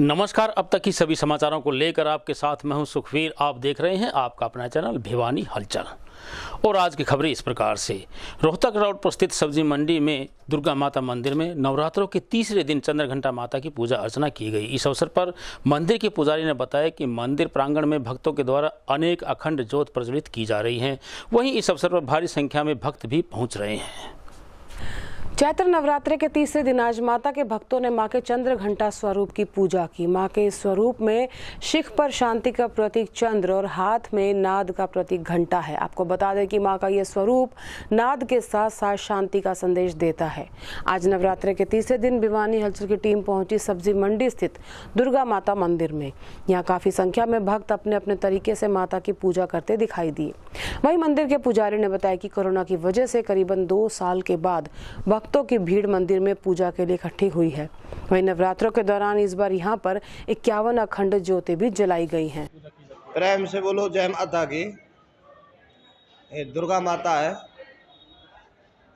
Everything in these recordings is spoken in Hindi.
नमस्कार। अब तक की सभी समाचारों को लेकर आपके साथ मैं हूं सुखवीर। आप देख रहे हैं आपका अपना चैनल भिवानी हलचल। और आज की खबरें इस प्रकार से। रोहतक रोड पर स्थित सब्जी मंडी में दुर्गा माता मंदिर में नवरात्रों के तीसरे दिन चंद्रघंटा माता की पूजा अर्चना की गई। इस अवसर पर मंदिर के पुजारी ने बताया कि मंदिर प्रांगण में भक्तों के द्वारा अनेक अखंड ज्योत प्रज्वलित की जा रही हैं। वहीं इस अवसर पर भारी संख्या में भक्त भी पहुंच रहे हैं। चैत्र नवरात्रे के तीसरे दिन आज माता के भक्तों ने मां के चंद्र घंटा स्वरूप की पूजा की। मां के इस स्वरूप में शिख पर शांति का प्रतीक चंद्र और हाथ में नाद का प्रतीक घंटा है। आपको बता दें कि मां का यह स्वरूप नाद के साथ साथ शांति का संदेश देता है। आज नवरात्रे के तीसरे दिन भिवानी हलचल की टीम पहुंची सब्जी मंडी स्थित दुर्गा माता मंदिर में। यहाँ काफी संख्या में भक्त अपने अपने तरीके से माता की पूजा करते दिखाई दिए। वहीं मंदिर के पुजारी ने बताया कि कोरोना की वजह से करीबन 2 साल के बाद भक्तों की भीड़ मंदिर में पूजा के लिए इकट्ठी हुई है। वहीं नवरात्रों के दौरान इस बार यहां पर 51 अखंड ज्योति भी जलाई गई हैं। प्रेम से बोलो जय माता की। ये दुर्गा माता है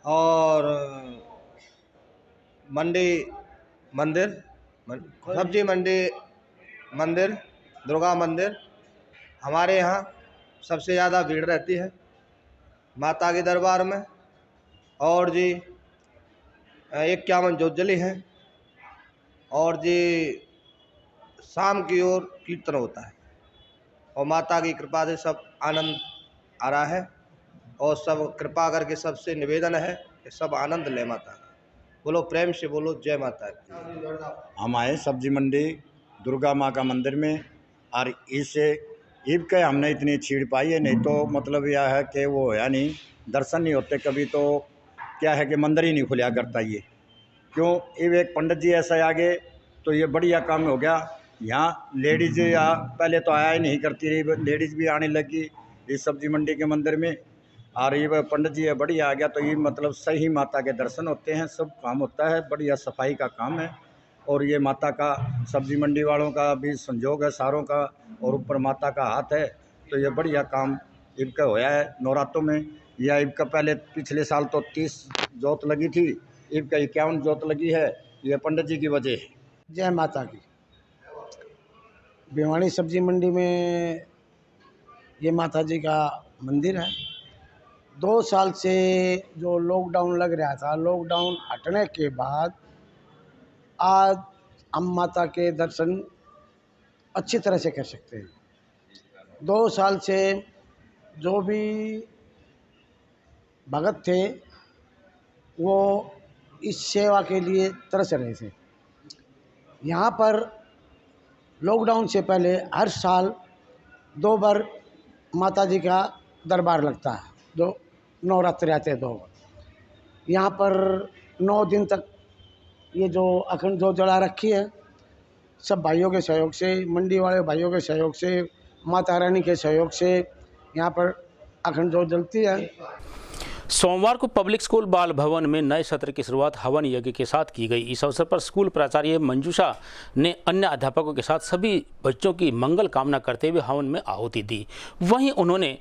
और सब्जी मंडी मंदिर दुर्गा मंदिर हमारे यहाँ सबसे ज़्यादा भीड़ रहती है माता के दरबार में। और जी 51 ज्योत जली है और जी शाम की ओर कीर्तन होता है और माता की कृपा से सब आनंद आ रहा है और सब कृपा करके सबसे निवेदन है कि सब आनंद ले माता का। बोलो प्रेम से बोलो जय माता की। हम आए सब्जी मंडी दुर्गा माँ का मंदिर में और इससे ईब के हमने इतनी छीड़ पाई है। नहीं तो मतलब यह है कि वो है नहीं, दर्शन नहीं होते कभी। तो क्या है कि मंदिर ही नहीं खुला करता ये क्यों। अब एक पंडित जी ऐसा आगे तो ये बढ़िया काम हो गया। यहाँ लेडीज या पहले तो आया ही नहीं करती रही, लेडीज़ भी आने लगी इस सब्जी मंडी के मंदिर में। और ये पंडित जी है बढ़िया आ गया तो ये मतलब सही माता के दर्शन होते हैं, सब काम होता है। बढ़िया सफाई का काम है और ये माता का सब्जी मंडी वालों का भी संजोग है सारों का और ऊपर माता का हाथ है। तो ये बढ़िया काम ईब का होया है नवरात्रों में। या ईब का पहले पिछले साल तो 30 जोत लगी थी, ईब का 51 जोत लगी है। ये पंडित जी की वजह है। जय माता की। भिवानी सब्जी मंडी में ये माता जी का मंदिर है। 2 साल से जो लॉकडाउन लग रहा था, लॉकडाउन हटने के बाद आज हम माता के दर्शन अच्छी तरह से कर सकते हैं। 2 साल से जो भी भगत थे वो इस सेवा के लिए तरस रहे थे। यहाँ पर लॉकडाउन से पहले हर साल 2 बार माता जी का दरबार लगता है, जो नवरात्रि आते हैं 2 बार। यहाँ पर 9 दिन तक ये जो अखंड ज्योत जला रखी है, सब भाइयों के सहयोग से, मंडी वाले भाइयों के सहयोग से, माता रानी के सहयोग से यहाँ पर अखंड ज्योत जलती है। सोमवार को पब्लिक स्कूल बाल भवन में नए सत्र की शुरुआत हवन यज्ञ के साथ की गई। इस अवसर पर स्कूल प्राचार्य मंजूषा ने अन्य अध्यापकों के साथ सभी बच्चों की मंगल कामना करते हुए हवन में आहुति दी। वहीं उन्होंने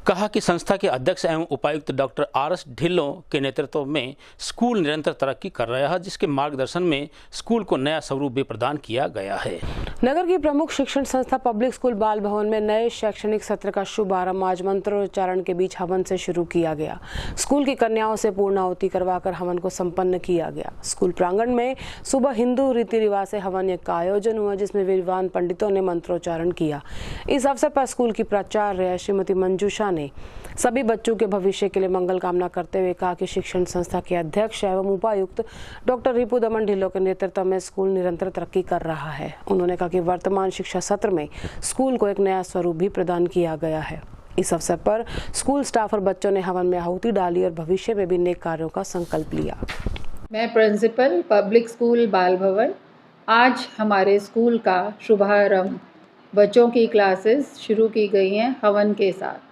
कहा कि संस्था के अध्यक्ष एवं उपायुक्त डॉक्टर आर.एस. ढिल्लों के नेतृत्व में स्कूल निरंतर तरक्की कर रहा है, जिसके मार्गदर्शन में स्कूल को नया स्वरूप भी प्रदान किया गया है। नगर की प्रमुख शिक्षण संस्था पब्लिक स्कूल बाल भवन में नए शैक्षणिक सत्र का शुभारंभ आज मंत्रोच्चारण के बीच हवन से शुरू किया गया। स्कूल की कन्याओं से पूर्णाहुति करवाकर हवन को संपन्न किया गया। स्कूल प्रांगण में सुबह हिंदू रीति रिवाज से हवन यज्ञ का आयोजन हुआ, जिसमें विद्वान पंडितों ने मंत्रोच्चारण किया। इस अवसर पर स्कूल की प्राचार्य श्रीमती मंजूषा ने सभी बच्चों के भविष्य के लिए मंगल कामना करते हुए कहा कि शिक्षण संस्था के अध्यक्ष एवं उपायुक्त डॉक्टर रिपुदमन ढिल्लों के नेतृत्व में स्कूल निरंतर तरक्की कर रहा है। उन्होंने कहा कि वर्तमान शिक्षा सत्र में स्कूल को एक नया स्वरूप भी प्रदान किया गया है। इस अवसर पर स्कूल स्टाफ और बच्चों ने हवन में आहुति डाली और भविष्य में भी नेक कार्यों का संकल्प लिया। मैं प्रिंसिपल पब्लिक स्कूल बाल भवन, आज हमारे स्कूल का शुभारंभ बच्चों की क्लासेस शुरू की गई हैं हवन के साथ।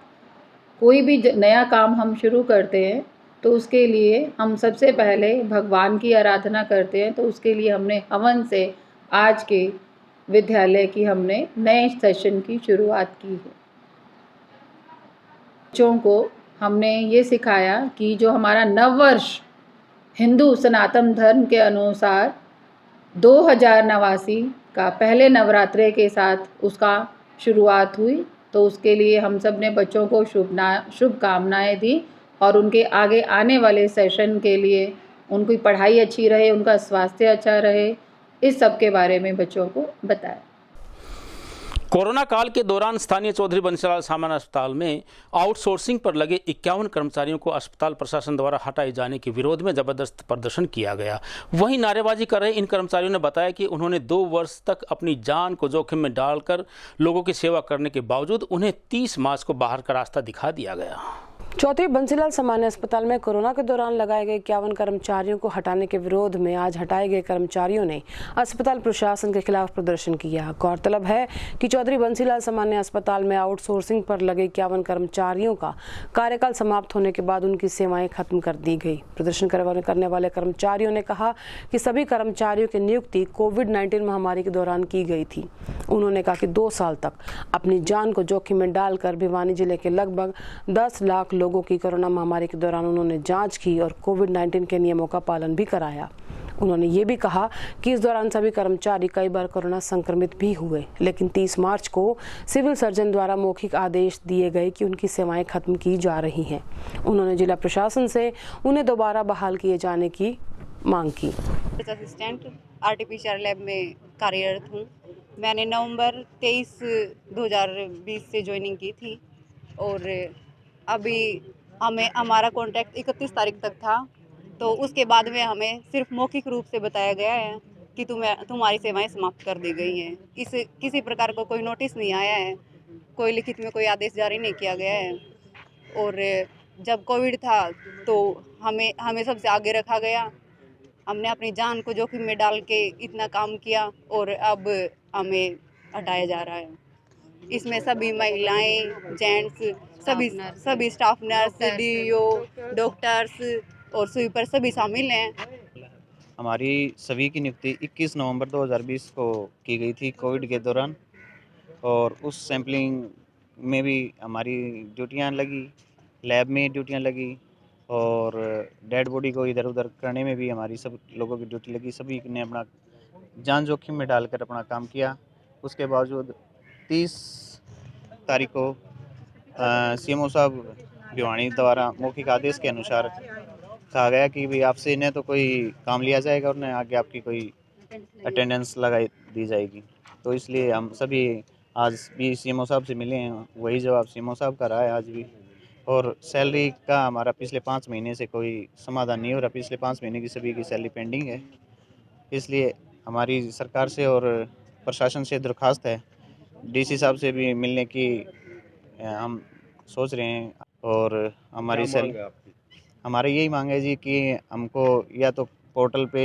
कोई भी नया काम हम शुरू करते हैं तो उसके लिए हम सबसे पहले भगवान की आराधना करते हैं। तो उसके लिए हमने हवन से आज के विद्यालय की हमने नए सेशन की शुरुआत की है। बच्चों को हमने ये सिखाया कि जो हमारा नववर्ष हिंदू सनातन धर्म के अनुसार 2089 का पहले नवरात्रे के साथ उसका शुरुआत हुई। तो उसके लिए हम सब ने बच्चों को शुभकामनाएँ दी और उनके आगे आने वाले सेशन के लिए उनकी पढ़ाई अच्छी रहे, उनका स्वास्थ्य अच्छा रहे, इस सब के बारे में बच्चों को बताया। कोरोना काल के दौरान स्थानीय चौधरी बंसीलाल सामान्य अस्पताल में आउटसोर्सिंग पर लगे 51 कर्मचारियों को अस्पताल प्रशासन द्वारा हटाए जाने के विरोध में जबरदस्त प्रदर्शन किया गया। वहीं नारेबाजी कर रहे इन कर्मचारियों ने बताया कि उन्होंने 2 वर्ष तक अपनी जान को जोखिम में डालकर लोगों की सेवा करने के बावजूद उन्हें 30 मार्च को बाहर का रास्ता दिखा दिया गया। चौधरी बंसीलाल सामान्य अस्पताल में कोरोना के दौरान लगाए गए 51 कर्मचारियों को हटाने के विरोध में आज हटाए गए कर्मचारियों ने अस्पताल प्रशासन के खिलाफ प्रदर्शन किया। गौरतलब है कि चौधरी बंसीलाल सामान्य अस्पताल में आउटसोर्सिंग पर लगे 51 कर्मचारियों का कार्यकाल समाप्त होने के बाद उनकी सेवाएं खत्म कर दी गई। प्रदर्शन करने वाले कर्मचारियों ने कहा कि सभी कर्मचारियों की नियुक्ति कोविड-19 महामारी के दौरान की गई थी। उन्होंने कहा कि 2 साल तक अपनी जान को जोखिम में डालकर भिवानी जिले के लगभग 10 लाख लोगों की कोरोना महामारी के दौरान उन्होंने जांच की और कोविड-19 के नियमों का पालन भी कराया। उन्होंने ये भी कहा कि इस दौरान सभी कर्मचारी कई बार कोरोना संक्रमित भी हुए, लेकिन 30 मार्च को सिविल सर्जन द्वारा मौखिक आदेश दिए गए कि उनकी सेवाएं खत्म की जा रही हैं। उन्होंने जिला प्रशासन से उन्हें दोबारा बहाल किए जाने की मांग की। असिस्टेंट आरटीपीसीआर लैब में कार्यरत हूँ। मैंने नवंबर 23 2020 से ज्वाइनिंग की थी और अभी हमारा कॉन्ट्रैक्ट 31 तारीख तक था। तो उसके बाद में हमें सिर्फ मौखिक रूप से बताया गया है कि तुम्हारी सेवाएं समाप्त कर दी गई हैं। इस किसी प्रकार का कोई नोटिस नहीं आया है, कोई लिखित में कोई आदेश जारी नहीं किया गया है। और जब कोविड था तो हमें सबसे आगे रखा गया। हमने अपनी जान को जोखिम में डाल के इतना काम किया और अब हमें हटाया जा रहा है। इसमें सभी महिलाएं, जेंट्स, सभी स्टाफ नर्स, डीओ, डॉक्टर्स और स्वीपर सभी शामिल हैं। हमारी सभी की नियुक्ति 21 नवंबर 2020 को की गई थी कोविड के दौरान और उस सैम्पलिंग में भी हमारी ड्यूटियां लगी, लैब में ड्यूटियां लगी और डेड बॉडी को इधर उधर करने में भी हमारी सब लोगों की ड्यूटी लगी। सभी ने अपना जान जोखिम में डालकर अपना काम किया। उसके बावजूद 30 तारीख को सीएमओ साहब भिवानी द्वारा मौखिक आदेश के अनुसार कहा गया कि भाई आपसे इन्हें तो कोई काम लिया जाएगा और आगे आपकी कोई अटेंडेंस लगाई दी जाएगी। तो इसलिए हम सभी आज भी सीएमओ साहब से मिले हैं, वही जवाब सीएमओ साहब का रहा है आज भी। और सैलरी का हमारा पिछले 5 महीने से कोई समाधान नहीं हो रहा। पिछले 5 महीने की सभी की सैलरी पेंडिंग है। इसलिए हमारी सरकार से और प्रशासन से दरख्वास्त है, डीसी साहब से भी मिलने की हम सोच रहे हैं। और हमारी हमारी यही मांग है जी कि हमको या तो पोर्टल पे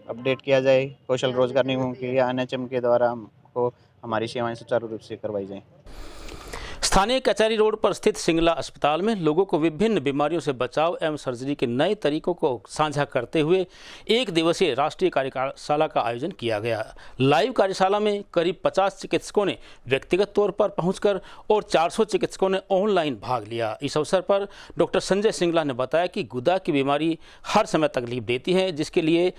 अपडेट किया जाए कौशल रोजगार निगम के, या एनएचएम के द्वारा हमको हमारी सेवाएं सुचारू रूप से करवाई जाएं। स्थानीय कचहरी रोड पर स्थित सिंगला अस्पताल में लोगों को विभिन्न बीमारियों से बचाव एवं सर्जरी के नए तरीकों को साझा करते हुए 1 दिवसीय राष्ट्रीय कार्यशाला का आयोजन किया गया। लाइव कार्यशाला में करीब 50 चिकित्सकों ने व्यक्तिगत तौर पर पहुंचकर और 400 चिकित्सकों ने ऑनलाइन भाग लिया। इस अवसर पर डॉक्टर संजय सिंगला ने बताया कि गुदा की बीमारी हर समय तकलीफ देती है, जिसके लिए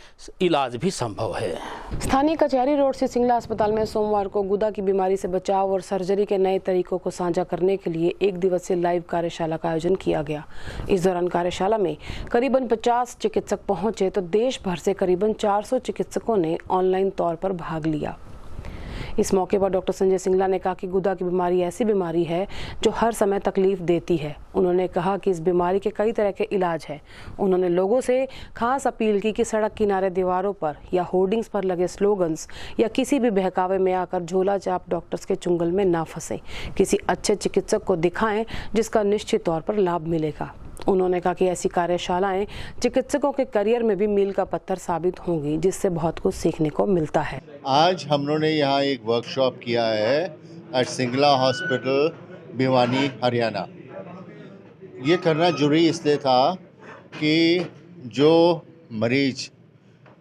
इलाज भी संभव है। स्थानीय कचहरी रोड से सिंगला अस्पताल में सोमवार को गुदा की बीमारी से बचाव और सर्जरी के नए तरीकों को साझा करने के लिए 1 दिवसीय लाइव कार्यशाला का आयोजन किया गया। इस दौरान कार्यशाला में करीबन 50 चिकित्सक पहुंचे तो देश भर से करीबन 400 चिकित्सकों ने ऑनलाइन तौर पर भाग लिया। इस मौके पर डॉक्टर संजय सिंगला ने कहा कि गुदा की बीमारी ऐसी बीमारी है जो हर समय तकलीफ देती है। उन्होंने कहा कि इस बीमारी के कई तरह के इलाज हैं। उन्होंने लोगों से खास अपील की कि सड़क किनारे दीवारों पर या होर्डिंग्स पर लगे स्लोगन्स या किसी भी बहकावे में आकर झोला चाप डॉक्टर्स के चुंगल में ना फंसे। किसी अच्छे चिकित्सक को दिखाएं जिसका निश्चित तौर पर लाभ मिलेगा। उन्होंने कहा कि ऐसी कार्यशालाएं चिकित्सकों के करियर में भी मील का पत्थर साबित होंगी, जिससे बहुत कुछ सीखने को मिलता है। आज हम लोगों ने यहाँ एक वर्कशॉप किया है एट सिंगला हॉस्पिटल भिवानी हरियाणा। ये करना जरूरी इसलिए था कि जो मरीज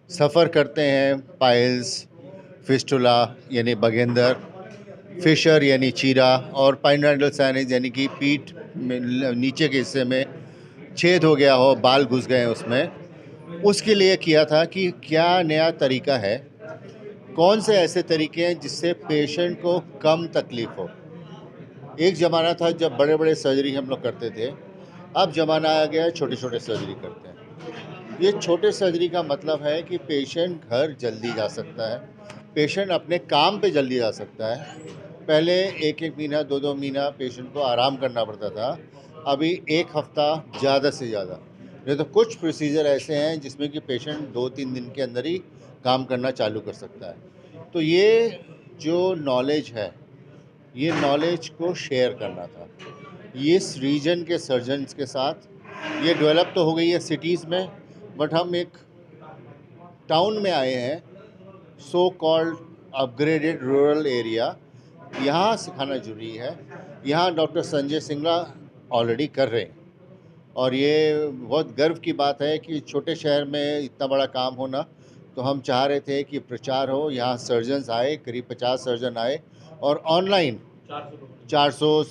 सफ़र करते हैं पाइल्स, फिस्टुला यानी बगेंदर, फिशर यानी चीरा और पाइनोइडल साइनस यानी कि पीठ में नीचे के हिस्से में छेद हो गया हो, बाल घुस गए उसमें, उसके लिए किया था कि क्या नया तरीका है कौन से ऐसे तरीके हैं जिससे पेशेंट को कम तकलीफ हो। एक ज़माना था जब बड़े बड़े सर्जरी हम लोग करते थे, अब ज़माना आ गया है छोटे छोटे सर्जरी करते हैं। ये छोटे सर्जरी का मतलब है कि पेशेंट घर जल्दी जा सकता है, पेशेंट अपने काम पे जल्दी जा सकता है। पहले एक एक महीना 2-2 महीना पेशेंट को आराम करना पड़ता था, अभी 1 हफ्ता ज़्यादा से ज़्यादा। नहीं तो कुछ प्रोसीजर ऐसे हैं जिसमें कि पेशेंट 2-3 दिन के अंदर ही काम करना चालू कर सकता है। तो ये जो नॉलेज है, ये नॉलेज को शेयर करना था ये इस रीजन के सर्जन्स के साथ। ये डेवलप तो हो गई है सिटीज़ में, बट हम एक टाउन में आए हैं, so called upgraded rural area, यहाँ सिखाना जरूरी है। यहाँ डॉक्टर संजय सिंगला ऑलरेडी कर रहे हैं और ये बहुत गर्व की बात है कि छोटे शहर में इतना बड़ा काम होना। तो हम चाह रहे थे कि प्रचार हो, यहाँ सर्जन्स आए, करीब 50 सर्जन आए और ऑनलाइन 400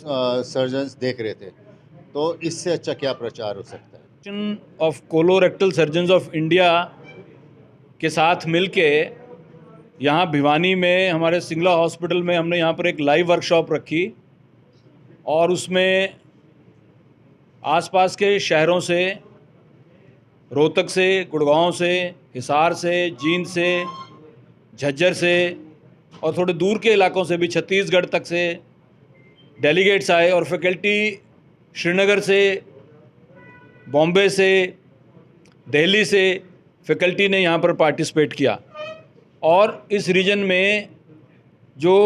सर्जन्स देख रहे थे। तो इससे अच्छा क्या प्रचार हो सकता है। Of colorectal surgeons of India के साथ मिलके यहाँ भिवानी में हमारे सिंगला हॉस्पिटल में हमने यहाँ पर एक लाइव वर्कशॉप रखी और उसमें आसपास के शहरों से, रोहतक से, गुड़गांव से, हिसार से, जींद से, झज्जर से और थोड़े दूर के इलाकों से भी, छत्तीसगढ़ तक से डेलीगेट्स आए और फैकल्टी श्रीनगर से, बॉम्बे से, दिल्ली से फैकल्टी ने यहाँ पर पार्टिसिपेट किया। और इस रीजन में जो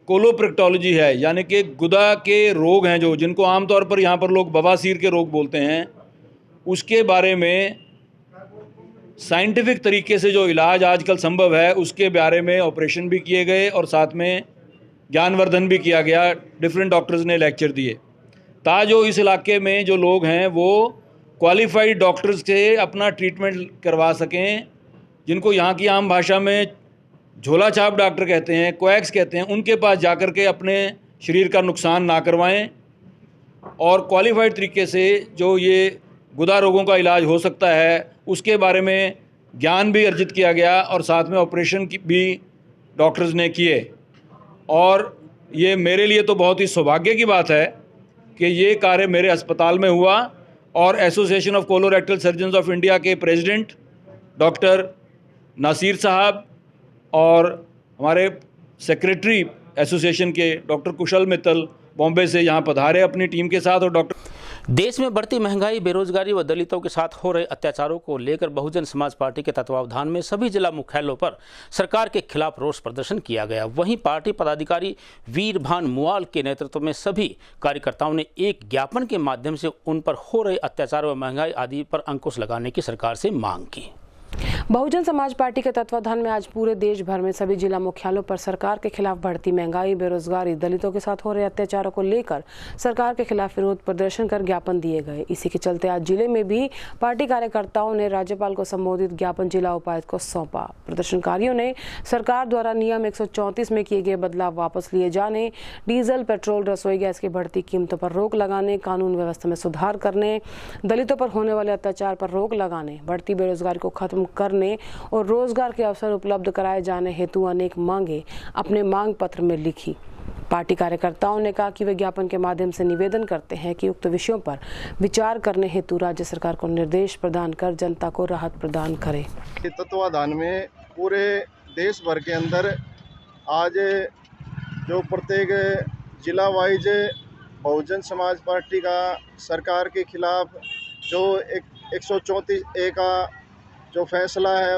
कोलोप्रेक्टोलॉजी है, यानी कि गुदा के रोग हैं जो जिनको आमतौर पर यहाँ पर लोग बवासीर के रोग बोलते हैं, उसके बारे में साइंटिफिक तरीके से जो इलाज आजकल संभव है उसके बारे में ऑपरेशन भी किए गए और साथ में ज्ञानवर्धन भी किया गया। डिफरेंट डॉक्टर्स ने लेक्चर दिए ताजो इस इलाके में जो लोग हैं वो क्वालिफाइड डॉक्टर्स से अपना ट्रीटमेंट करवा सकें, जिनको यहाँ की आम भाषा में झोला छाप डॉक्टर कहते हैं, क्वैक्स कहते हैं, उनके पास जाकर के अपने शरीर का नुकसान ना करवाएं और क्वालिफाइड तरीके से जो ये गुदा रोगों का इलाज हो सकता है उसके बारे में ज्ञान भी अर्जित किया गया और साथ में ऑपरेशन की भी डॉक्टर्स ने किए। और ये मेरे लिए तो बहुत ही सौभाग्य की बात है कि ये कार्य मेरे अस्पताल में हुआ और association of colorectal surgeons of India के प्रेसिडेंट डॉक्टर नासिर साहब और हमारे सेक्रेटरी एसोसिएशन के डॉक्टर कुशल मित्तल बॉम्बे से यहाँ पधारे अपनी टीम के साथ। और डॉक्टर देश में बढ़ती महंगाई, बेरोजगारी व दलितों के साथ हो रहे अत्याचारों को लेकर बहुजन समाज पार्टी के तत्वावधान में सभी जिला मुख्यालयों पर सरकार के खिलाफ रोष प्रदर्शन किया गया। वहीं पार्टी पदाधिकारी वीरभान मुआल के नेतृत्व में सभी कार्यकर्ताओं ने एक ज्ञापन के माध्यम से उन पर हो रहे अत्याचार व महंगाई आदि पर अंकुश लगाने की सरकार से मांग की। बहुजन समाज पार्टी के तत्वाधान में आज पूरे देश भर में सभी जिला मुख्यालयों पर सरकार के खिलाफ बढ़ती महंगाई, बेरोजगारी, दलितों के साथ हो रहे अत्याचारों को लेकर सरकार के खिलाफ विरोध प्रदर्शन कर ज्ञापन दिए गए। इसी के चलते आज जिले में भी पार्टी कार्यकर्ताओं ने राज्यपाल को संबोधित ज्ञापन जिला उपायुक्त को सौंपा। प्रदर्शनकारियों ने सरकार द्वारा नियम 134 में किए गए बदलाव वापस लिए जाने, डीजल, पेट्रोल, रसोई गैस की बढ़ती कीमतों पर रोक लगाने, कानून व्यवस्था में सुधार करने, दलितों पर होने वाले अत्याचार पर रोक लगाने, बढ़ती बेरोजगारी को खत्म करने और रोजगार के अवसर उपलब्ध कराए जाने हेतु अनेक मांगे अपने मांग पत्र में लिखी। पार्टी कार्यकर्ताओं ने कहा कि वे ज्ञापन के माध्यम से निवेदन करते हैं कि उक्त विषयों पर विचार करने हेतु राज्य सरकार को निर्देश प्रदान कर जनता को राहत प्रदान करे। तत्वाधान में पूरे देश भर के अंदर आज जो प्रत्येक जिला वाइज बहुजन समाज पार्टी का सरकार के खिलाफ जो 134A का जो फैसला है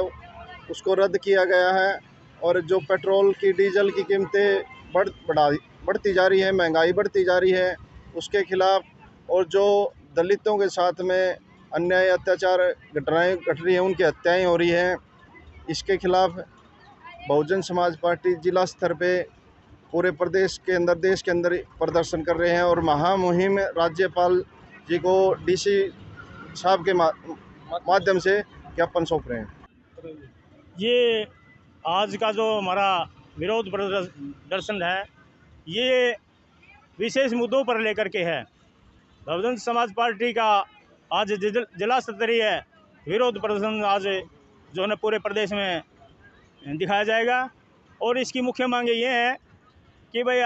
उसको रद्द किया गया है और जो पेट्रोल की, डीजल की कीमतें बढ़ती जा रही है, महंगाई बढ़ती जा रही है, उसके खिलाफ, और जो दलितों के साथ में अन्याय, अत्याचार घटनाएं घट रही हैं, उनकी हत्याएं हो रही हैं, इसके खिलाफ बहुजन समाज पार्टी जिला स्तर पे पूरे प्रदेश के अंदर, देश के अंदर प्रदर्शन कर रहे हैं और महामुहिम राज्यपाल जी को डीसी साहब के माध्यम से ज्ञापन सौंप रहे हैं। ये आज का जो हमारा विरोध प्रदर्शन है ये विशेष मुद्दों पर लेकर के है। बहुजन समाज पार्टी का आज जिला स्तरीय विरोध प्रदर्शन आज जो है पूरे प्रदेश में दिखाया जाएगा। और इसकी मुख्य मांग ये है कि भाई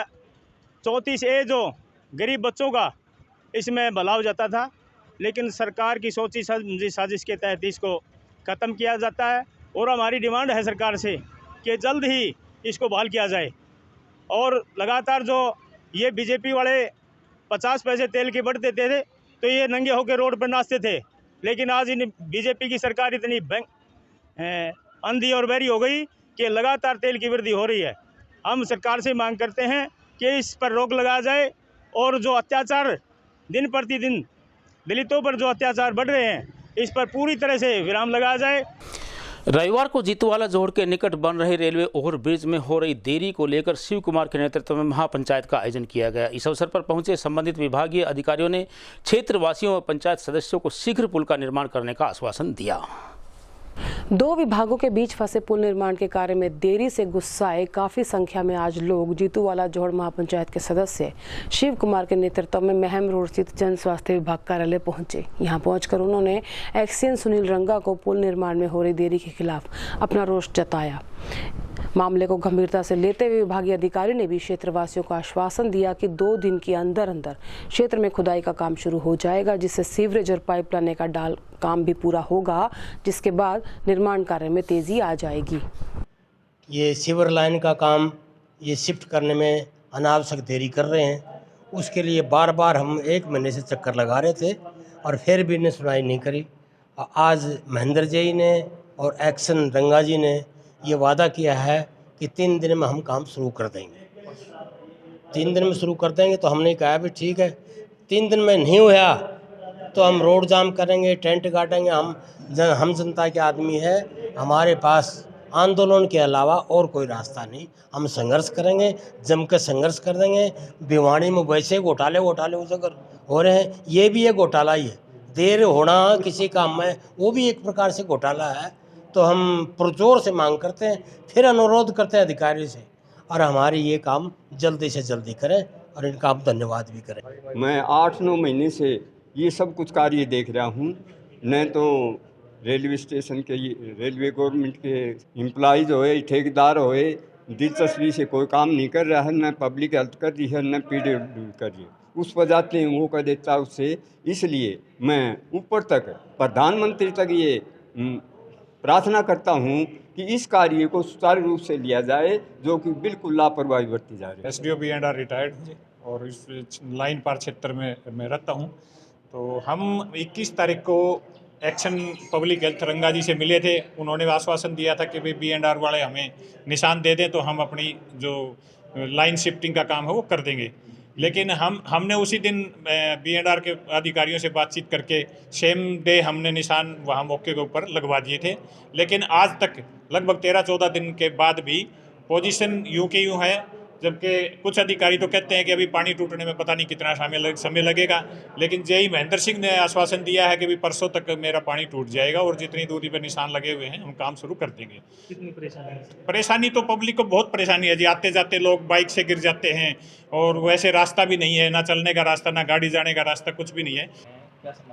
34A जो गरीब बच्चों का इसमें भला हो जाता था, लेकिन सरकार की सोची समझी साजिश के तहत इसको ख़त्म किया जाता है। और हमारी डिमांड है सरकार से कि जल्द ही इसको बहाल किया जाए। और लगातार जो ये बीजेपी वाले 50 पैसे तेल के बढ़ देते थे तो ये नंगे होकर रोड पर नाचते थे, लेकिन आज इन बीजेपी की सरकार इतनी अंधी और बहरी हो गई कि लगातार तेल की वृद्धि हो रही है। हम सरकार से मांग करते हैं कि इस पर रोक लगाया जाए और जो अत्याचार दिन प्रतिदिन दलितों पर जो अत्याचार बढ़ रहे हैं इस पर पूरी तरह से विराम लगाया जाए। रविवार को जीतूवाला जोड़ के निकट बन रहे रेलवे ओवरब्रिज में हो रही देरी को लेकर शिव कुमार के नेतृत्व में महापंचायत का आयोजन किया गया। इस अवसर पर पहुंचे संबंधित विभागीय अधिकारियों ने क्षेत्रवासियों व पंचायत सदस्यों को शीघ्र पुल का निर्माण करने का आश्वासन दिया। दो विभागों के बीच फंसे पुल निर्माण के कार्य में देरी से गुस्साए काफी संख्या में आज लोग जीतूवाला जोड़ महापंचायत के सदस्य शिव कुमार के नेतृत्व में महम रोड स्थित जन स्वास्थ्य विभाग कार्यालय पहुंचे। यहां पहुंचकर उन्होंने एक्सीएन सुनील रंगा को पुल निर्माण में हो रही देरी के खिलाफ अपना रोष जताया। मामले को गंभीरता से लेते हुए विभागीय अधिकारी ने भी क्षेत्रवासियों को आश्वासन दिया कि 2 दिन के अंदर अंदर क्षेत्र में खुदाई का काम शुरू हो जाएगा, जिससे सीवरेज और पाइप लाने का डाल काम भी पूरा होगा, जिसके बाद निर्माण कार्य में तेजी आ जाएगी। ये सीवर लाइन का काम ये शिफ्ट करने में अनावश्यक देरी कर रहे हैं, उसके लिए बार बार हम 1 महीने से चक्कर लगा रहे थे और फिर भी इन्हें सुनाई नहीं करी। आज महेंद्र जी ने और एक्शन रंगा जी ने ये वादा किया है कि 3 दिन में हम काम शुरू कर देंगे। 3 दिन में शुरू कर देंगे तो हमने कहा भी ठीक है, 3 दिन में नहीं हुआ तो हम रोड जाम करेंगे, टेंट गाड़ेंगे। हम जनता के आदमी है, हमारे पास आंदोलन के अलावा और कोई रास्ता नहीं। हम संघर्ष करेंगे, जमकर संघर्ष कर देंगे। भिवानी में वैसे घोटाले उजागर हो रहे हैं, ये भी एक घोटाला ही है। देर होना किसी काम में वो भी एक प्रकार से घोटाला है। तो हम पुरजोर से मांग करते हैं, फिर अनुरोध करते हैं अधिकारी से, और हमारी ये काम जल्दी से जल्दी करें और इनका हम धन्यवाद भी करें। मैं 8-9 महीने से ये सब कुछ कार्य देख रहा हूँ। न तो रेलवे स्टेशन के रेलवे गवर्नमेंट के एम्प्लॉइज होए, ठेकेदार होए, दिलचस्पी से कोई काम नहीं कर रहा है। न पब्लिक हेल्थ कर रही है, न पीडब्ल्यूडी कर रही है। उस पर जाते हैं वो कर देता उससे। इसलिए मैं ऊपर तक प्रधानमंत्री तक ये प्रार्थना करता हूँ कि इस कार्य को सुचारू रूप से लिया जाए, जो कि बिल्कुल लापरवाही बरती जा रही है। SDO B&R रिटायर्ड और इस लाइन पार क्षेत्र में मैं रहता हूँ। तो हम 21 तारीख को एक्शन पब्लिक हेल्थ रंगा जी से मिले थे। उन्होंने आश्वासन दिया था कि भाई B&R वाले हमें निशान दे दें तो हम अपनी जो लाइन शिफ्टिंग का काम है वो कर देंगे। लेकिन हमने उसी दिन B&R के अधिकारियों से बातचीत करके सेम डे हमने निशान वहाँ मौके के ऊपर लगवा दिए थे। लेकिन आज तक लगभग 13-14 दिन के बाद भी पोजीशन यूं के यूं है, जबकि कुछ अधिकारी तो कहते हैं कि अभी पानी टूटने में पता नहीं कितना समय लगेगा। लेकिन जेई महेंद्र सिंह ने आश्वासन दिया है कि भी परसों तक मेरा पानी टूट जाएगा और जितनी दूरी पर निशान लगे हुए हैं हम काम शुरू कर देंगे। कितनी परेशानी तो पब्लिक को बहुत परेशानी है जी। आते जाते लोग बाइक से गिर जाते हैं और वैसे रास्ता भी नहीं है, ना चलने का रास्ता, ना गाड़ी जाने का रास्ता, कुछ भी नहीं है।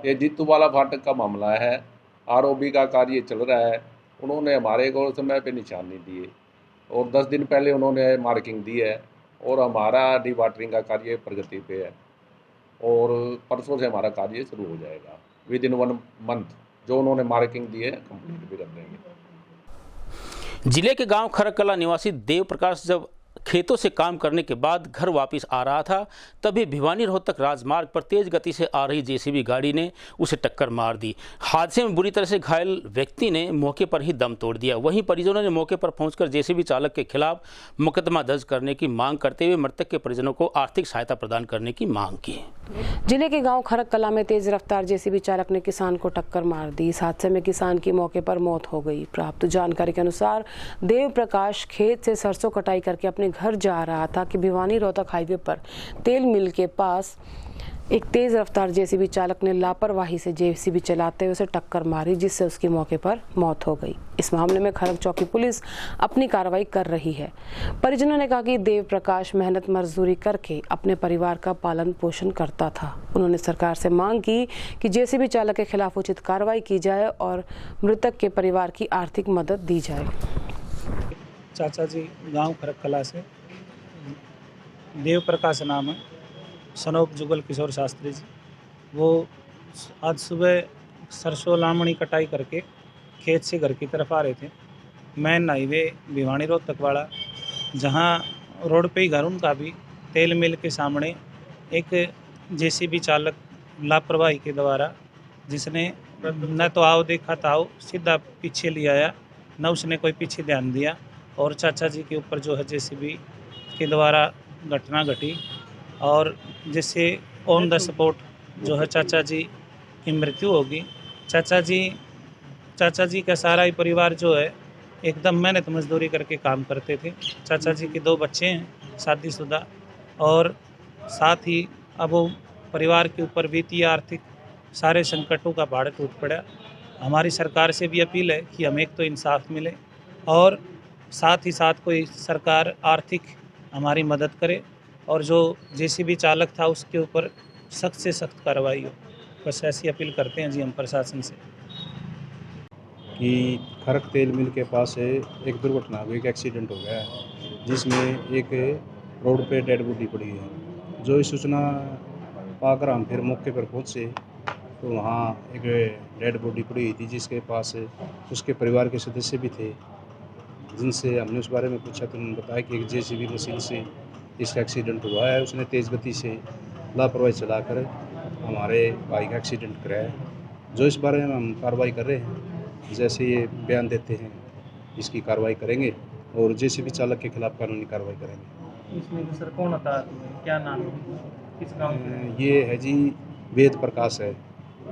ये जीतूवाला फाटक का मामला है। ROB का कार्य चल रहा है। उन्होंने हमारे को समय पे निशान नहीं दिए और 10 दिन पहले उन्होंने मार्किंग दी है और हमारा डिवाटरिंग का कार्य प्रगति पे है और परसों से हमारा कार्य शुरू हो जाएगा। विदिन 1 मंथ जो उन्होंने मार्किंग दी है कंप्लीट भी कर देंगे। जिले के गांव खरकला निवासी देव प्रकाश जब खेतों से काम करने के बाद घर वापस आ रहा था, तभी भिवानी रोहतक राजमार्ग पर तेज गति से आ रही JCB गाड़ी ने उसे टक्कर मार दी। हादसे में बुरी तरह से घायल व्यक्ति ने मौके पर ही दम तोड़ दिया। वहीं परिजनों ने मौके पर पहुंचकर JCB चालक के खिलाफ मुकदमा दर्ज करने की मांग करते हुए मृतक के परिजनों को आर्थिक सहायता प्रदान करने की मांग की। जिले के गांव खरकला में तेज रफ्तार JCB चालक ने किसान को टक्कर मार दी। इस हादसे में किसान की मौके पर मौत हो गई। प्राप्त जानकारी के अनुसार देव प्रकाश खेत से सरसों कटाई करके अपने घर जा रहा था कि भिवानी रोहतक हाईवे पर तेल मिल के पास एक तेज रफ्तार JCB चालक ने लापरवाही से JCB चलाते हुए उसे टक्कर मारी, जिससे उसकी मौके पर मौत हो गई। इस मामले में खरक चौकी पुलिस अपनी कार्रवाई कर रही है। परिजनों ने कहा कि देव प्रकाश मेहनत मजदूरी करके अपने परिवार का पालन पोषण करता था। उन्होंने सरकार से मांग की कि JCB चालक के खिलाफ उचित कार्रवाई की जाए और मृतक के परिवार की आर्थिक मदद दी जाए। चाचा जी गांव खरक कला से, देव प्रकाश नाम है, सनोप जुगल किशोर शास्त्री जी। वो आज सुबह सरसों लामणी कटाई करके खेत से घर की तरफ आ रहे थे। मेन हाईवे भिवानी रोहतक वाला, जहाँ रोड पे ही घर उनका भी, तेल मिल के सामने एक जेसीबी चालक लापरवाही के द्वारा, जिसने न तो आओ देखा ताओ सीधा पीछे ले आया, न उसने कोई पीछे ध्यान दिया, और चाचा जी के ऊपर जो है जेसीबी के द्वारा घटना घटी, और जिससे ऑन द स्पॉट जो है चाचा जी की मृत्यु होगी। चाचा जी का सारा ही परिवार जो है एकदम मेहनत मजदूरी करके काम करते थे। चाचा जी के 2 बच्चे हैं शादीशुदा, और साथ ही अब वो परिवार के ऊपर वित्तीय आर्थिक सारे संकटों का पहाड़ टूट पड़ा। हमारी सरकार से भी अपील है कि हमें एक तो इंसाफ मिले, और साथ ही साथ कोई सरकार आर्थिक हमारी मदद करे, और जो जेसीबी चालक था उसके ऊपर सख्त से सख्त कार्रवाई हो। बस ऐसी अपील करते हैं जी हम प्रशासन से। कि खरक तेल मिल के पास एक दुर्घटना हुई, एक एक्सीडेंट हो गया है, जिसमें एक रोड पे डेड बॉडी पड़ी है। जो इस सूचना पाकर हम फिर मौके पर पहुंचे तो वहाँ एक डेड बॉडी पड़ी हुई थी, जिसके पास उसके परिवार के सदस्य भी थे। जिनसे हमने उस बारे में पूछा तो उन्होंने बताया कि एक जेसीबी मशीन से इसका एक्सीडेंट हुआ है। उसने तेज़ गति से लापरवाही चलाकर हमारे भाई का एक्सीडेंट कराया है। जो इस बारे में हम कार्रवाई कर रहे हैं, जैसे ये बयान देते हैं इसकी कार्रवाई करेंगे, और जेसीबी चालक के खिलाफ कानूनी कार्रवाई करेंगे। इसमें सर कौन होता है, क्या नाम है, किस गाँव? ये है जी वेद प्रकाश है,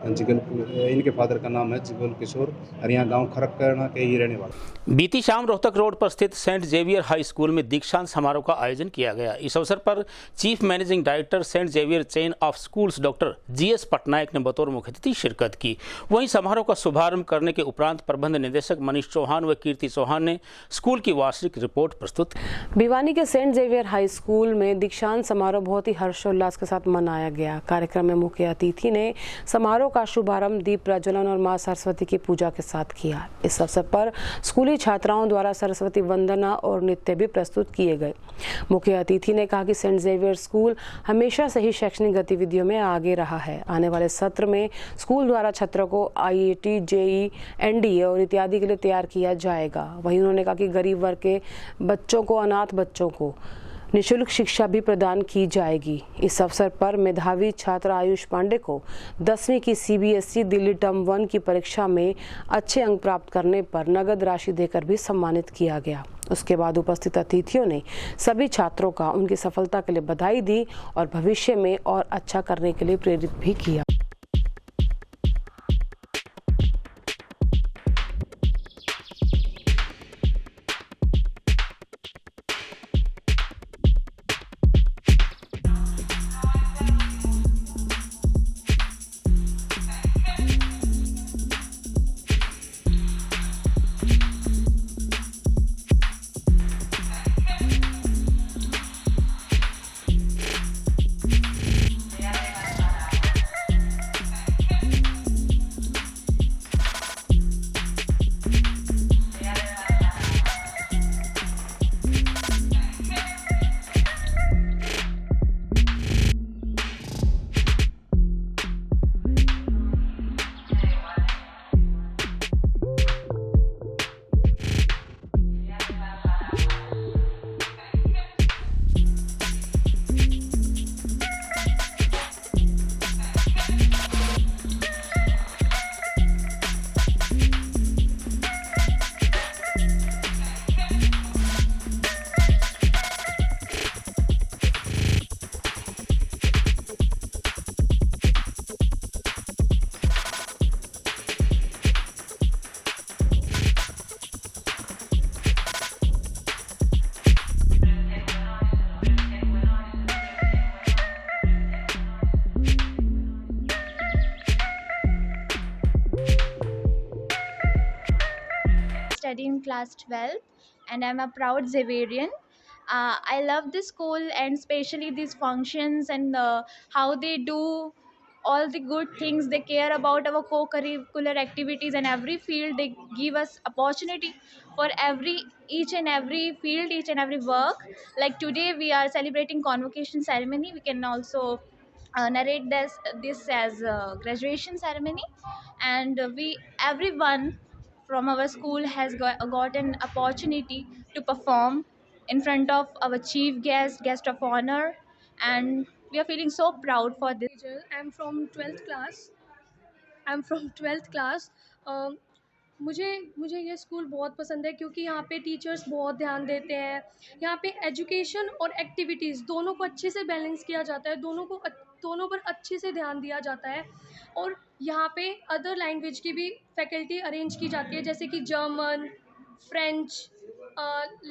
जिगल, इनके फादर का नाम है जिगल किशोर, और यहाँ गाँव खरकना के ही रहने वाले। बीती शाम रोहतक रोड पर स्थित सेंट जेवियर हाई स्कूल में दीक्षांत समारोह का आयोजन किया गया। इस अवसर पर chief managing director Saint Xavier chain of schools doctor GS Patnaik ने बतौर मुख्य अतिथि शिरकत की। वहीं समारोह का शुभारंभ करने के उपरांत प्रबंध निदेशक मनीष चौहान व कीर्ति चौहान ने स्कूल की वार्षिक रिपोर्ट प्रस्तुत की। भिवानी के सेंट जेवियर हाई स्कूल में दीक्षांत समारोह बहुत ही हर्षोल्लास के साथ मनाया गया। कार्यक्रम में मुख्य अतिथि ने समारोह का शुभारंभ दीप प्रज्वलन और मां सरस्वती की पूजा के साथ किया। इस अवसर पर स्कूली छात्राओं द्वारा सरस्वती वंदना और नृत्य भी प्रस्तुत किए गए। मुख्य अतिथि ने कहा कि सेंट जेवियर स्कूल हमेशा से ही शैक्षणिक गतिविधियों में आगे रहा है। आने वाले सत्र में स्कूल द्वारा छात्रों को आईआईटी, जेईई, एनडीए और इत्यादि के लिए तैयार किया जाएगा। वहीं उन्होंने कहा कि गरीब वर्ग के बच्चों को, अनाथ बच्चों को निःशुल्क शिक्षा भी प्रदान की जाएगी। इस अवसर पर मेधावी छात्र आयुष पांडे को 10वीं की सीबीएसई दिल्ली टर्म 1 की परीक्षा में अच्छे अंक प्राप्त करने पर नगद राशि देकर भी सम्मानित किया गया। उसके बाद उपस्थित अतिथियों ने सभी छात्रों का उनकी सफलता के लिए बधाई दी और भविष्य में और अच्छा करने के लिए प्रेरित भी किया। Studying class 12 and I'm a proud Xaverian. I love this school and especially these functions and how they do all the good things. They care about our co-curricular activities and every field. They give us opportunity for each and every field, each and every work. Like today we are celebrating convocation ceremony. We can also narrate this as a graduation ceremony, and we everyone from our school has got an opportunity to perform in front of our chief guest of honor, and we are feeling so proud for this. I'm from 12th class. I'm from 12th class. अ, मुझे मुझे ये स्कूल बहुत पसंद है क्योंकि यहाँ पे टीचर्स बहुत ध्यान देते हैं। यहाँ पे एजुकेशन और एक्टिविटीज़ दोनों को अच्छे से बैलेंस किया जाता है, दोनों पर अच्छे से ध्यान दिया जाता है। और यहाँ पे अदर लैंग्वेज की भी फैकल्टी अरेंज की जाती है, जैसे कि जर्मन, फ्रेंच,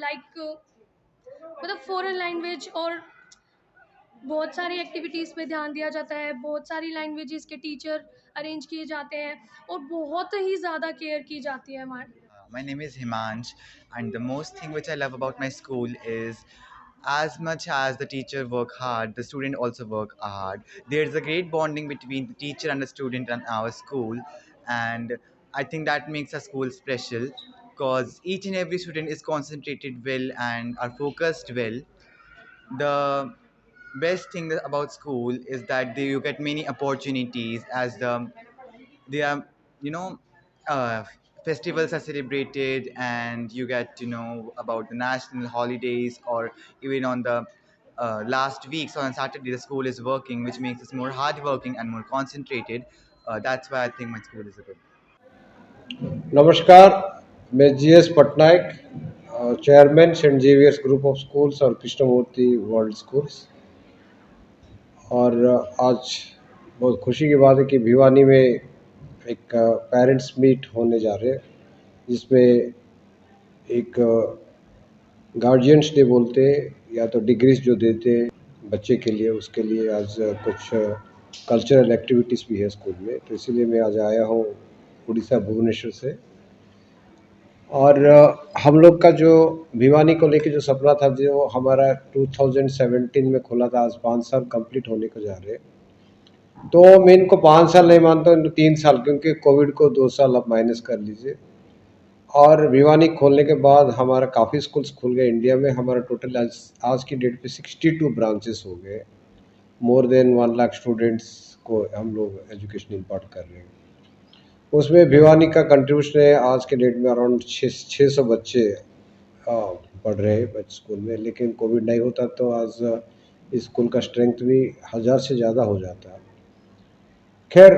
लाइक मतलब फ़ॉरेन लैंग्वेज, और बहुत सारी एक्टिविटीज़ पे ध्यान दिया जाता है। बहुत सारी लैंग्वेजेस के टीचर अरेंज किए जाते हैं और बहुत ही ज़्यादा केयर की जाती है हमारे। My name is Himansh, and the most thing which I love about my school is as much as the teacher work hard, the student also work hard. There's a great bonding between the teacher and the student in our school, and I think that makes our school special because each and every student is concentrated well and are focused well. The best thing about school is that you get many opportunities as they are, you know, uh, festivals are celebrated and you get to know about the national holidays, or even on the last week. So on Saturday the school is working, which makes us more hardworking and more concentrated. That's why I think my school is a good. नमस्कार, मैं GS Patnaik, chairman Saint Xavier's group of schools और कृष्णमूर्ति वर्ल्ड स्कूल्स। और आज बहुत खुशी की बात है कि भिवानी में एक पेरेंट्स मीट होने जा रहे हैं, जिसमें एक गार्जियंस डे बोलते हैं या तो डिग्रीज जो देते हैं बच्चे के लिए, उसके लिए आज कुछ कल्चरल एक्टिविटीज़ भी है स्कूल में। तो इसीलिए मैं आज आया हूँ उड़ीसा भुवनेश्वर से। और हम लोग का जो भिवानी को लेके जो सपना था, जो हमारा 2017 में खुला था, आज 5 साल कंप्लीट होने को जा रहे हैं। तो मैं इनको 5 साल नहीं मानता, इनको 3 साल, क्योंकि कोविड को 2 साल आप माइनस कर लीजिए। और भिवानी खोलने के बाद हमारा काफ़ी स्कूल्स खुल गए इंडिया में। हमारा टोटल आज की डेट पे 62 ब्रांचेस हो गए। मोर देन 1 लाख स्टूडेंट्स को हम लोग एजुकेशन इम्पार्ट कर रहे हैं। उसमें भिवानी का कंट्रीब्यूशन है। आज के डेट में अराउंड 600 बच्चे पढ़ रहे हैं स्कूल में। लेकिन कोविड नहीं होता तो आज इस स्कूल का स्ट्रेंथ भी 1000 से ज़्यादा हो जाता है। खैर,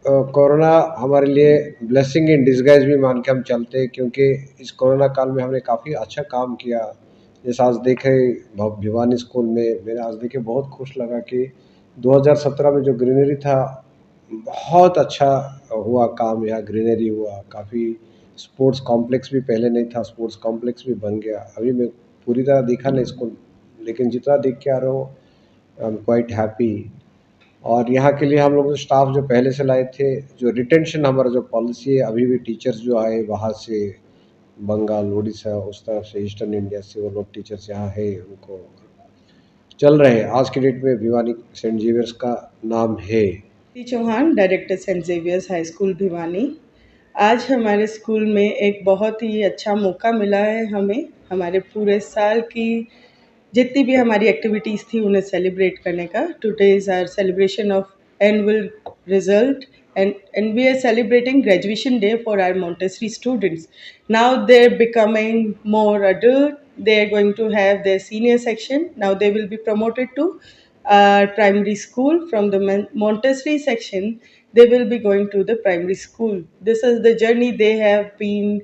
कोरोना हमारे लिए ब्लेसिंग इन डिस्गाइज भी मान के हम चलते हैं, क्योंकि इस कोरोना काल में हमने काफ़ी अच्छा काम किया। जैसे आज देखे भिवानी स्कूल में, मैंने आज देखे बहुत खुश लगा कि 2017 में जो ग्रीनरी था, बहुत अच्छा हुआ काम। यहाँ ग्रीनरी हुआ, काफ़ी स्पोर्ट्स कॉम्प्लेक्स भी पहले नहीं था, स्पोर्ट्स कॉम्प्लेक्स भी बन गया। अभी मैं पूरी तरह देखा नहीं स्कूल, लेकिन जितना देख के आ रहा हूँ आई एम क्वाइट हैप्पी। और यहाँ के लिए हम लोग स्टाफ जो पहले से लाए थे, जो रिटेंशन हमारा जो पॉलिसी है, अभी भी टीचर्स जो आए बाहर से, बंगाल, उड़ीसा, उस तरफ से, ईस्टर्न इंडिया से, वो लोग टीचर्स यहाँ है, उनको चल रहे हैं। आज की डेट में भिवानी सेंट जेवियर्स का नाम है। Chauhan, director Saint Xavier's high school Bhiwani. आज हमारे स्कूल में एक बहुत ही अच्छा मौका मिला है हमें, हमारे पूरे साल की जितनी भी हमारी एक्टिविटीज़ थी उन्हें सेलिब्रेट करने का। Today is our celebration of annual result and we are celebrating graduation day for our Montessori students. Now they're becoming more adult. They're going to have their senior section. Now they will be promoted to primary school. From the Montessori section, they will be going to the primary school. This is the journey they have been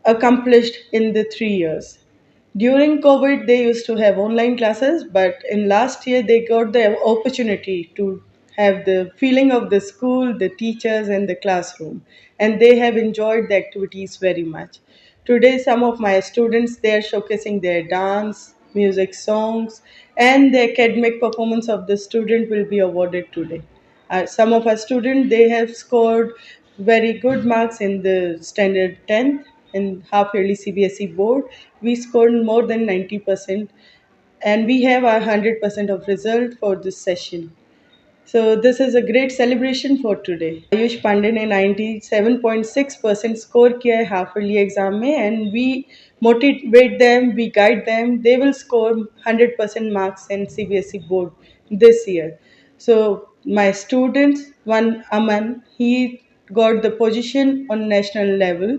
accomplished in the 3 years. During COVID, they used to have online classes, but in last year, they got the opportunity to have the feeling of the school, the teachers, and the classroom, and they have enjoyed the activities very much. Today, some of my students, they are showcasing their dance, music, songs, and the academic performance of the student will be awarded today. Some of our students, they have scored very good marks in the standard 10th in half yearly CBSE board. We scored more than 90%, and we have our 100% of result for this session. So this is a great celebration for today. Ayush Pandey ने 97.6% स्कोर किया है हाफ ईयरली एग्जाम में, and we motivate them, we guide them. They will score 100% marks in CBSE board this year. So my students, one Aman, he got the position on national level.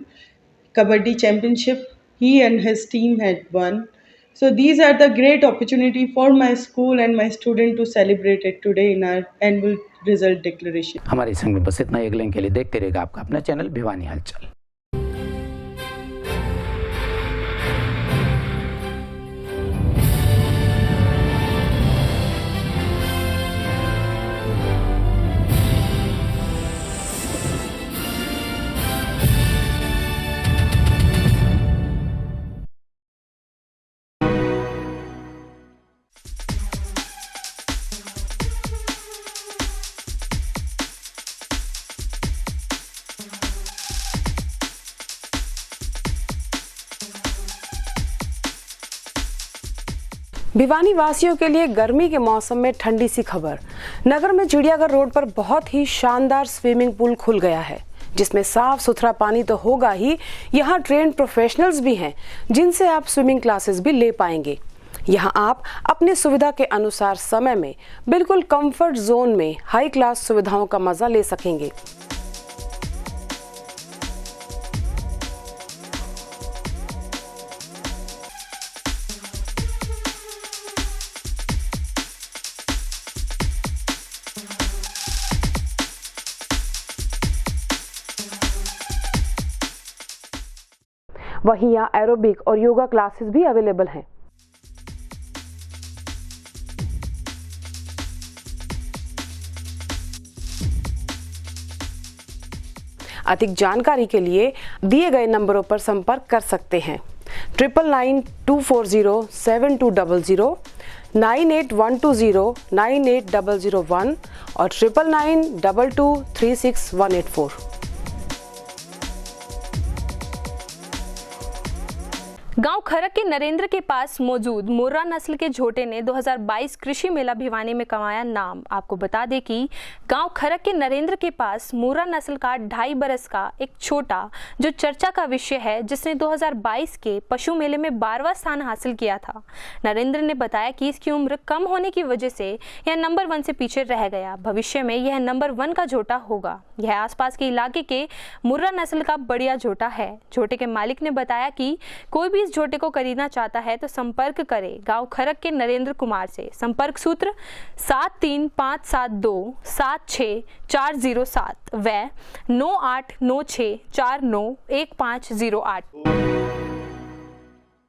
Kabaddi championship, he and his team had won. So these are the great opportunity for my school and my student to celebrate it today in our annual result declaration. हमारे संग में बस इतना ही। अगले के लिए देखते रहेगा आपका अपना चैनल भिवानी हलचल। भिवानी वासियों के लिए गर्मी के मौसम में ठंडी सी खबर। नगर में चिड़ियाघर रोड पर बहुत ही शानदार स्विमिंग पूल खुल गया है, जिसमें साफ सुथरा पानी तो होगा ही, यहाँ ट्रेन्ड प्रोफेशनल्स भी हैं जिनसे आप स्विमिंग क्लासेस भी ले पाएंगे। यहाँ आप अपनी सुविधा के अनुसार समय में बिल्कुल कंफर्ट जोन में हाई क्लास सुविधाओं का मजा ले सकेंगे। वहीं यहाँ एरोबिक और योगा क्लासेस भी अवेलेबल हैं। अधिक जानकारी के लिए दिए गए नंबरों पर संपर्क कर सकते हैं। 9992407200, 9812098001 और 9992236184। गांव खरक के नरेंद्र के पास मौजूद मुर्रा नस्ल के झोटे ने 2022 कृषि मेला भिवानी में कमाया नाम। आपको बता दें कि गांव खरक के नरेंद्र के पास मुर्रा नस्ल का 2.5 बरस का एक छोटा जो चर्चा का विषय है, जिसने 2022 के पशु मेले में 12वां स्थान हासिल किया था। नरेंद्र ने बताया कि इसकी उम्र कम होने की वजह से यह नंबर 1 से पीछे रह गया। भविष्य में यह नंबर 1 का झोटा होगा। यह आसपास के इलाके के मुर्रा नस्ल का बढ़िया झोटा है। झोटे के मालिक ने बताया कि कोई भी झोटे को खरीदना चाहता है तो संपर्क करें गांव खरक के नरेंद्र कुमार से। संपर्क सूत्र 7357276407 व 9896491508।